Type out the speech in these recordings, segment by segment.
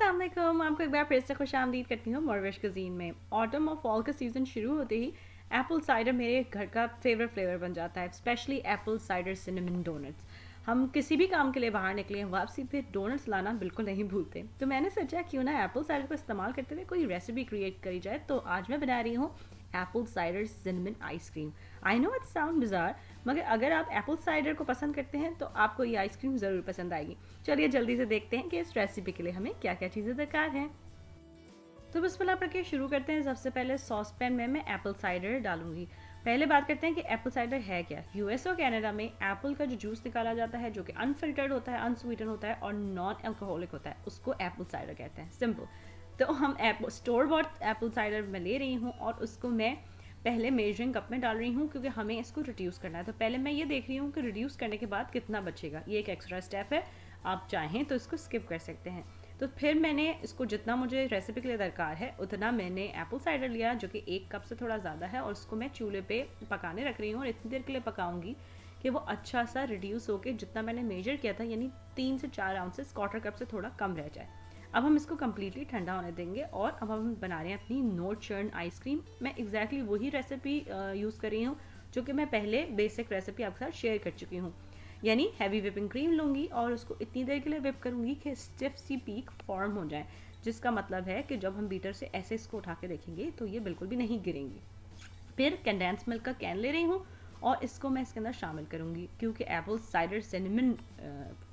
अस्सलाम वालेकुम, आपको एक बार फिर से खुशामदीद करती हूँ मॉर्विश कुज़ीन में। ऑटम और फॉल का सीज़न शुरू होते ही एप्पल साइडर मेरे घर का फेवरेट फ्लेवर बन जाता है, specially apple cider cinnamon donuts. हम किसी भी काम के लिए बाहर निकले, वापसी पे डोनट्स लाना बिल्कुल नहीं भूलते। तो मैंने सोचा क्यों ना एप्पल साइडर को इस्तेमाल करते हुए कोई रेसिपी क्रिएट करी जाए। तो आज मैं बना रही हूँ Apple cider cinnamon ice cream. I know it sound bizarre, मगर अगर आप एप्पल साइडर को पसंद करते हैं तो आपको ये आइसक्रीम ज़रूर पसंद आएगी। चलिए जल्दी से देखते हैं कि इस रेसिपी के लिए हमें क्या क्या चीज़ें दरकार हैं। तो बिस्मिल्लाह पढ़ के शुरू करते हैं। सबसे पहले सॉस पैन में मैं एप्पल साइडर डालूंगी। पहले बात करते हैं कि एप्पल साइडर है क्या। यूएस और कनाडा में एप्पल का जो जूस निकाला जाता है, जो कि अनफिल्टर्ड होता है, अनस्वीटन होता है और नॉन अल्कोहलिक होता है, उसको एप्पल साइडर कहते हैं। सिंपल। तो हम स्टोर बॉट एप्पल साइडर मैं ले रही हूँ और उसको मैं पहले मेजरिंग कप में डाल रही हूँ, क्योंकि हमें इसको रिड्यूस करना है। तो पहले मैं ये देख रही हूँ कि रिड्यूस करने के बाद कितना बचेगा। ये एक एक्स्ट्रा स्टेप है, आप चाहें तो इसको स्किप कर सकते हैं। तो फिर मैंने इसको जितना मुझे रेसिपी के लिए दरकार है उतना मैंने एप्पल साइडर लिया, जो कि 1 कप से थोड़ा ज़्यादा है, और उसको मैं चूल्हे पे पकाने रख रही हूँ। और इतनी देर के लिए पकाऊंगी कि वो अच्छा सा रिड्यूस होकर जितना मैंने मेजर किया था, यानी 3 से 4 आउंसेस, क्वार्टर कप से थोड़ा कम रह जाए। अब हम इसको कम्प्लीटली ठंडा होने देंगे और अब हम बना रहे हैं अपनी नो चर्न आइसक्रीम। मैं एग्जैक्टली वही रेसिपी यूज़ कर रही हूँ जो कि मैं पहले बेसिक रेसिपी आपके साथ शेयर कर चुकी हूँ। यानी हैवी विपिंग क्रीम लूँगी और उसको इतनी देर के लिए विप करूँगी कि स्टिफ सी पीक फॉर्म हो जाए, जिसका मतलब है कि जब हम बीटर से ऐसे इसको उठा के देखेंगे तो ये बिल्कुल भी नहीं गिरेंगी। फिर कंडेंस मिल्क का कैन ले रही हूँ और इसको मैं इसके अंदर शामिल करूँगी, क्योंकि एप्पल साइडर सिनेमन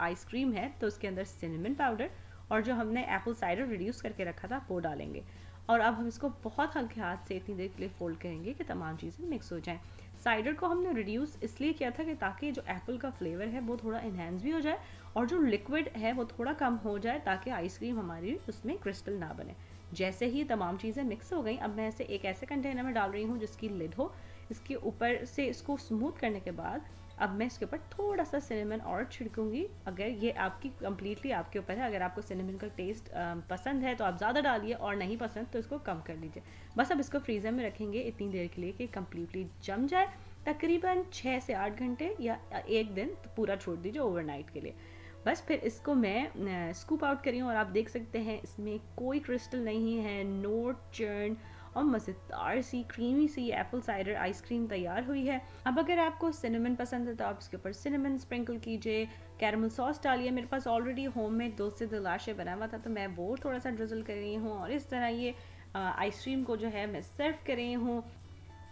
आइसक्रीम है तो उसके अंदर सिनेमन पाउडर और जो हमने एप्पल साइडर रिड्यूस करके रखा था वो डालेंगे। और अब हम इसको बहुत हल्के हाथ से इतनी देर के लिए फोल्ड करेंगे कि तमाम चीज़ें मिक्स हो जाएं। साइडर को हमने रिड्यूस इसलिए किया था कि ताकि जो एप्पल का फ्लेवर है वो थोड़ा इन्हेंस भी हो जाए और जो लिक्विड है वो थोड़ा कम हो जाए, ताकि आइसक्रीम हमारी उसमें क्रिस्टल ना बने। जैसे ही तमाम चीज़ें मिक्स हो गई, अब मैं इसे एक ऐसे कंटेनर में डाल रही हूँ जिसकी लिड हो। इसके ऊपर से इसको स्मूथ करने के बाद अब मैं इसके ऊपर थोड़ा सा सिनेमन और छिड़कूंगी। अगर ये आपकी कम्प्लीटली आपके ऊपर है, अगर आपको सिनेमन का टेस्ट पसंद है तो आप ज़्यादा डालिए, और नहीं पसंद तो इसको कम कर लीजिए। बस अब इसको फ्रीज़र में रखेंगे इतनी देर के लिए कि कम्प्लीटली जम जाए। तकरीबन 6 से 8 घंटे या 1 दिन तो पूरा छोड़ दीजिए ओवरनाइट के लिए। बस फिर इसको मैं स्कूप आउट करी हूँ और आप देख सकते हैं इसमें कोई क्रिस्टल नहीं है, नो चर्न, और मज़ेदार सी क्रीमी सी एप्पल साइडर आइसक्रीम तैयार हुई है। अब अगर आपको सिनेमन पसंद है तो आप इसके ऊपर सिनेमन स्प्रिंकल कीजिए, कैरमल सॉस डालिए। मेरे पास ऑलरेडी होममेड दोस्त से दिलाशे बना हुआ था तो मैं वो थोड़ा सा ड्रिजल कर रही हूँ और इस तरह ये आइसक्रीम को जो है मैं सर्व कर रही हूँ।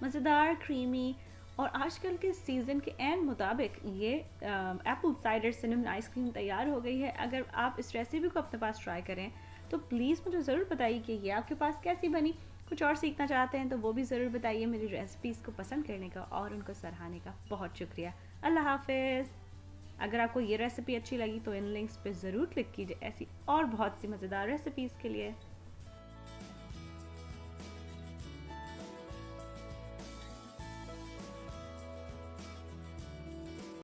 मज़ेदार, क्रीमी, और आजकल के सीज़न के एंड मुताबिक ये एप्पल साइडर सिनेमन आइसक्रीम तैयार हो गई है। अगर आप इस रेसिपी को अपने पास ट्राई करें तो प्लीज़ मुझे ज़रूर बताइए कि ये आपके पास कैसी बनी। कुछ और सीखना चाहते हैं तो वो भी ज़रूर बताइए। मेरी रेसिपीज़ को पसंद करने का और उनको सराहने का बहुत शुक्रिया। अल्लाह हाफिज़। अगर आपको ये रेसिपी अच्छी लगी तो इन लिंक्स पे ज़रूर क्लिक कीजिए ऐसी और बहुत सी मज़ेदार रेसिपीज़ के लिए।